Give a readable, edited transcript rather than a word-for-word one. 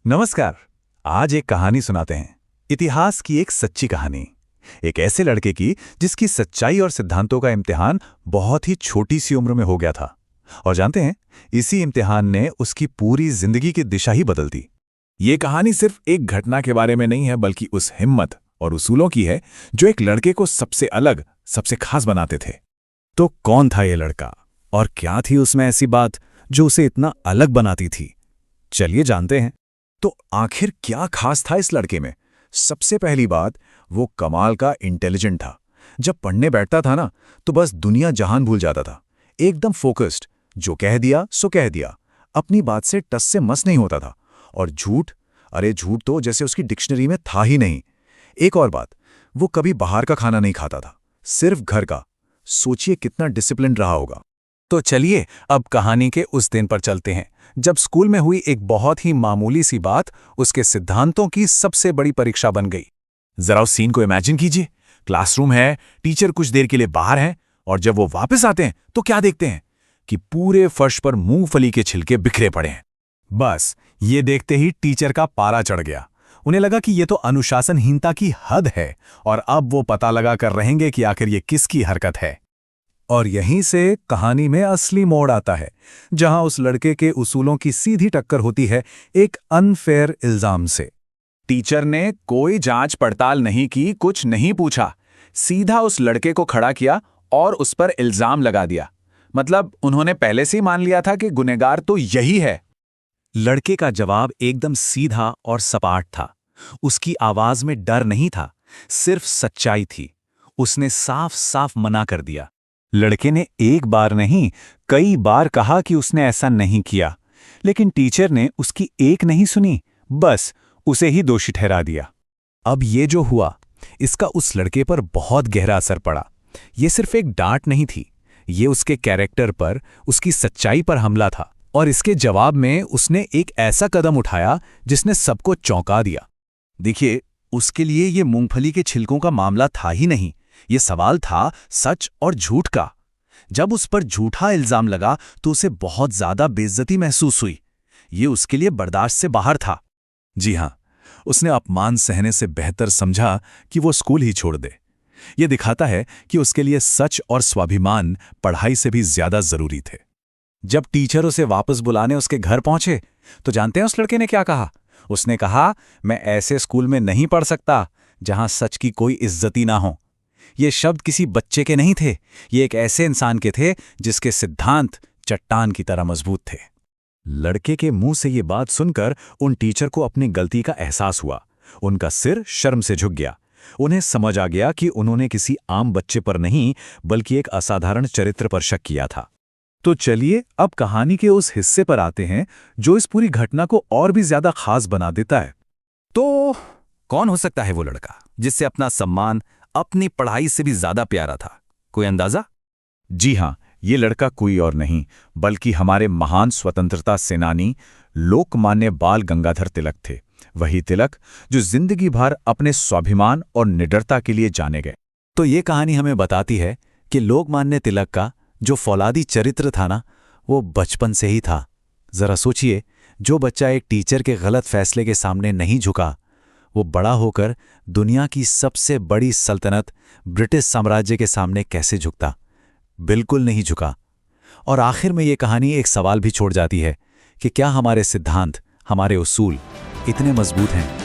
नमस्कार। आज एक कहानी सुनाते हैं, इतिहास की एक सच्ची कहानी। एक ऐसे लड़के की जिसकी सच्चाई और सिद्धांतों का इम्तिहान बहुत ही छोटी सी उम्र में हो गया था। और जानते हैं, इसी इम्तिहान ने उसकी पूरी जिंदगी की दिशा ही बदल दी। ये कहानी सिर्फ एक घटना के बारे में नहीं है, बल्कि उस हिम्मत और उसूलों की है जो एक लड़के को सबसे अलग, सबसे खास बनाते थे। तो कौन था ये लड़का और क्या थी उसमें ऐसी बात जो उसे इतना अलग बनाती थी? चलिए जानते हैं। तो आखिर क्या खास था इस लड़के में? सबसे पहली बात, वो कमाल का इंटेलिजेंट था। जब पढ़ने बैठता था ना, तो बस दुनिया जहान भूल जाता था। एकदम फोकस्ड, जो कह दिया सो कह दिया। अपनी बात से टस से मस नहीं होता था। और झूठ, अरे झूठ तो जैसे उसकी डिक्शनरी में था ही नहीं। एक और बात, वो कभी बाहर का खाना नहीं खाता था, सिर्फ घर का। सोचिए कितना डिसिप्लिन रहा होगा। तो चलिए अब कहानी के उस दिन पर चलते हैं जब स्कूल में हुई एक बहुत ही मामूली सी बात उसके सिद्धांतों की सबसे बड़ी परीक्षा बन गई। जरा उस सीन को इमेजिन कीजिए। क्लासरूम है, टीचर कुछ देर के लिए बाहर हैं, और जब वो वापस आते हैं तो क्या देखते हैं कि पूरे फर्श पर मूंगफली के छिलके बिखरे पड़े हैं। बस ये देखते ही टीचर का पारा चढ़ गया। उन्हें लगा कि ये तो अनुशासनहीनता की हद है और अब वो पता लगा कर रहेंगे कि आखिर ये किसकी हरकत है। और यहीं से कहानी में असली मोड़ आता है, जहां उस लड़के के उसूलों की सीधी टक्कर होती है एक अनफेयर इल्जाम से। टीचर ने कोई जांच पड़ताल नहीं की, कुछ नहीं पूछा, सीधा उस लड़के को खड़ा किया और उस पर इल्जाम लगा दिया। मतलब उन्होंने पहले से ही मान लिया था कि गुनहगार तो यही है। लड़के का जवाब एकदम सीधा और सपाट था। उसकी आवाज में डर नहीं था, सिर्फ सच्चाई थी। उसने साफ साफ मना कर दिया। लड़के ने एक बार नहीं, कई बार कहा कि उसने ऐसा नहीं किया, लेकिन टीचर ने उसकी एक नहीं सुनी, बस उसे ही दोषी ठहरा दिया। अब ये जो हुआ, इसका उस लड़के पर बहुत गहरा असर पड़ा। ये सिर्फ एक डांट नहीं थी, ये उसके कैरेक्टर पर, उसकी सच्चाई पर हमला था। और इसके जवाब में उसने एक ऐसा कदम उठाया जिसने सबको चौंका दिया। देखिए, उसके लिए ये मूंगफली के छिलकों का मामला था ही नहीं, ये सवाल था सच और झूठ का। जब उस पर झूठा इल्जाम लगा तो उसे बहुत ज्यादा बेइज्जती महसूस हुई। ये उसके लिए बर्दाश्त से बाहर था। जी हां, उसने अपमान सहने से बेहतर समझा कि वो स्कूल ही छोड़ दे। ये दिखाता है कि उसके लिए सच और स्वाभिमान पढ़ाई से भी ज्यादा जरूरी थे। जब टीचर उसे वापस बुलाने उसके घर पहुंचे तो जानते हैं उस लड़के ने क्या कहा? उसने कहा, मैं ऐसे स्कूल में नहीं पढ़ सकता जहां सच की कोई इज्जत ही ना हो। ये शब्द किसी बच्चे के नहीं थे, ये एक ऐसे इंसान के थे जिसके सिद्धांत चट्टान की तरह मजबूत थे। लड़के के मुंह से ये बात सुनकर उन टीचर को अपनी गलती का एहसास हुआ। उनका सिर शर्म से झुक गया। उन्हें समझ आ गया कि उन्होंने किसी आम बच्चे पर नहीं, बल्कि एक असाधारण चरित्र पर शक किया था। तो चलिए अब कहानी के उस हिस्से पर आते हैं जो इस पूरी घटना को और भी ज्यादा खास बना देता है। तो कौन हो सकता है वो लड़का जिससे अपना सम्मान अपनी पढ़ाई से भी ज्यादा प्यारा था? कोई अंदाजा? जी हां, ये लड़का कोई और नहीं, बल्कि हमारे महान स्वतंत्रता सेनानी लोकमान्य बाल गंगाधर तिलक थे। वही तिलक जो जिंदगी भर अपने स्वाभिमान और निडरता के लिए जाने गए। तो ये कहानी हमें बताती है कि लोकमान्य तिलक का जो फौलादी चरित्र था ना, वो बचपन से ही था। जरा सोचिए, जो बच्चा एक टीचर के गलत फैसले के सामने नहीं झुका, वो बड़ा होकर दुनिया की सबसे बड़ी सल्तनत ब्रिटिश साम्राज्य के सामने कैसे झुकता? बिल्कुल नहीं झुका। और आखिर में ये कहानी एक सवाल भी छोड़ जाती है कि क्या हमारे सिद्धांत, हमारे उसूल इतने मजबूत हैं